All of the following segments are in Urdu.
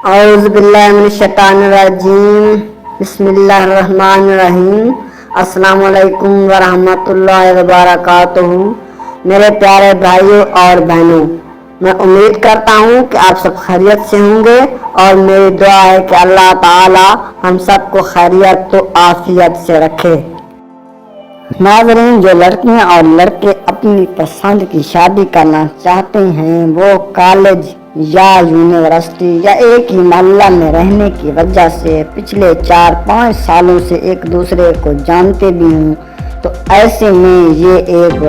اعوذ باللہ من الشیطان الرجیم، بسم اللہ الرحمن الرحیم۔ السلام علیکم ورحمۃ اللہ وبرکاتہ۔ میرے پیارے بھائیوں اور بہنوں، میں امید کرتا ہوں کہ آپ سب خیریت سے ہوں گے، اور میری دعا ہے کہ اللہ تعالی ہم سب کو خیریت و عافیت سے رکھے۔ ناظرین، جو لڑکیاں اور لڑکے اپنی پسند کی شادی کرنا چاہتے ہیں، وہ کالج یا یونیورسٹی یا ایک ہی محلہ میں رہنے کی وجہ سے پچھلے 4-5 سالوں سے ایک دوسرے کو جانتے بھی ہوں، تو ایسے میں یہ ایک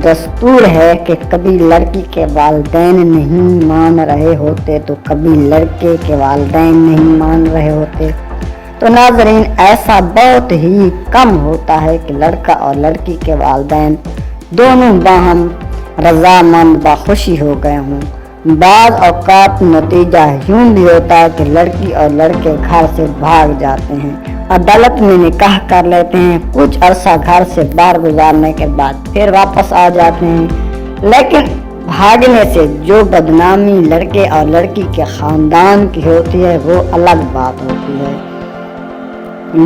دستور ہے کہ کبھی لڑکی کے والدین نہیں مان رہے ہوتے تو کبھی لڑکے کے والدین نہیں مان رہے ہوتے۔ تو ناظرین، ایسا بہت ہی کم ہوتا ہے کہ لڑکا اور لڑکی کے والدین دونوں باہم رضامند بخوشی ہو گئے ہوں۔ بعض اوقات نتیجہ یوں بھی ہوتا ہے کہ لڑکی اور لڑکے گھر سے بھاگ جاتے ہیں، عدالت میں نکاح کر لیتے ہیں، کچھ عرصہ گھر سے باہر گزارنے کے بعد پھر واپس آ جاتے ہیں، لیکن بھاگنے سے جو بدنامی لڑکے اور لڑکی کے خاندان کی ہوتی ہے وہ الگ بات ہوتی ہے۔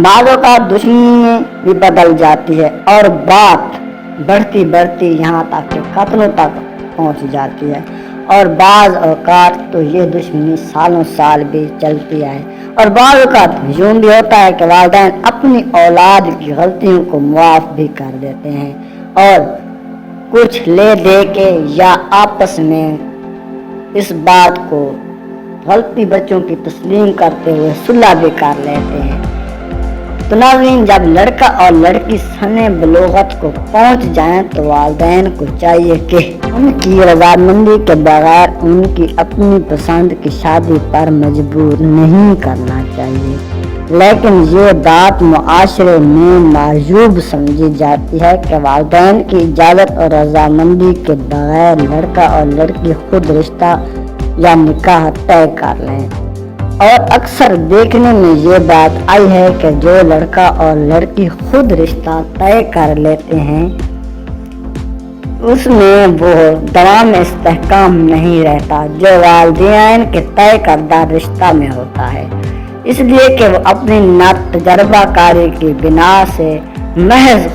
بعض اوقات دشمنی بھی بدل جاتی ہے اور بات بڑھتی یہاں تک کہ قتلوں تک پہنچ جاتی ہے، اور بعض اوقات تو یہ دشمنی سالوں سال بھی چلتی ہے، اور بعض اوقات یوں بھی ہوتا ہے کہ والدین اپنی اولاد کی غلطیوں کو معاف بھی کر دیتے ہیں، اور کچھ لے دے کے یا آپس میں اس بات کو غلطی بچوں کی تسلیم کرتے ہوئے صلح بھی کر لیتے ہیں۔ تو ناظرین، جب لڑکا اور لڑکی سن بلوغت کو پہنچ جائیں تو والدین کو چاہیے کہ ان کی رضامندی کے بغیر ان کی اپنی پسند کی شادی پر مجبور نہیں کرنا چاہیے، لیکن یہ بات معاشرے میں معیوب سمجھی جاتی ہے کہ والدین کی اجازت اور رضامندی کے بغیر لڑکا اور لڑکی خود رشتہ یا نکاح طے کر لیں، اور اکثر دیکھنے میں یہ بات آئی ہے کہ جو لڑکا اور لڑکی خود رشتہ طے کر لیتے ہیں اس میں وہ دوام استحکام نہیں رہتا جو والدین کے طے کردہ رشتہ میں ہوتا ہے، اس لیے کہ وہ اپنی ناتجربہ کاری کی بنا سے محض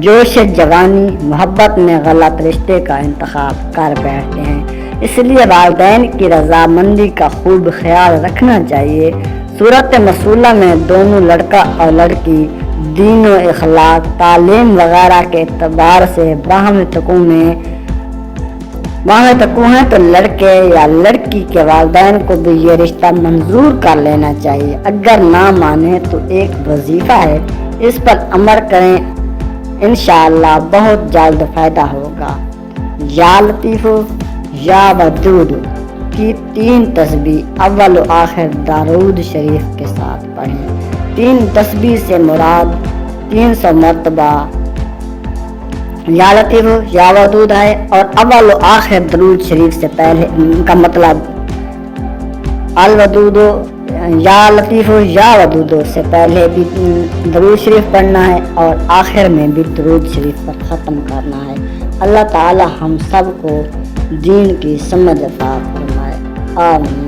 جوش جوانی محبت میں غلط رشتے کا انتخاب کر بیٹھتے ہیں۔ اس لیے والدین کی رضامندی کا خوب خیال رکھنا چاہیے۔ صورت مسئلہ میں دونوں لڑکا اور لڑکی دین و اخلاق، تعلیم وغیرہ کے اعتبار سے باہم تکو ہیں تو لڑکے یا لڑکی کے والدین کو بھی یہ رشتہ منظور کر لینا چاہیے۔ اگر نہ مانے تو ایک وظیفہ ہے، اس پر عمل کریں، انشاءاللہ بہت جلد فائدہ ہوگا۔ یا لطیف یا ودود کی 3 تسبیح اول و آخر درود شریف کے ساتھ پڑھیں۔ 3 تسبیح سے مراد 300 مرتبہ یا لطیف یا ودود ہے، اور اول و آخر درود شریف سے پہلے کا مطلب الودود یا لطیف یا ودود سے پہلے بھی درود شریف پڑھنا ہے اور آخر میں بھی درود شریف پر ختم کرنا ہے۔ اللہ تعالی ہم سب کو دین کی سمجھ عطا فرمائے، آمین۔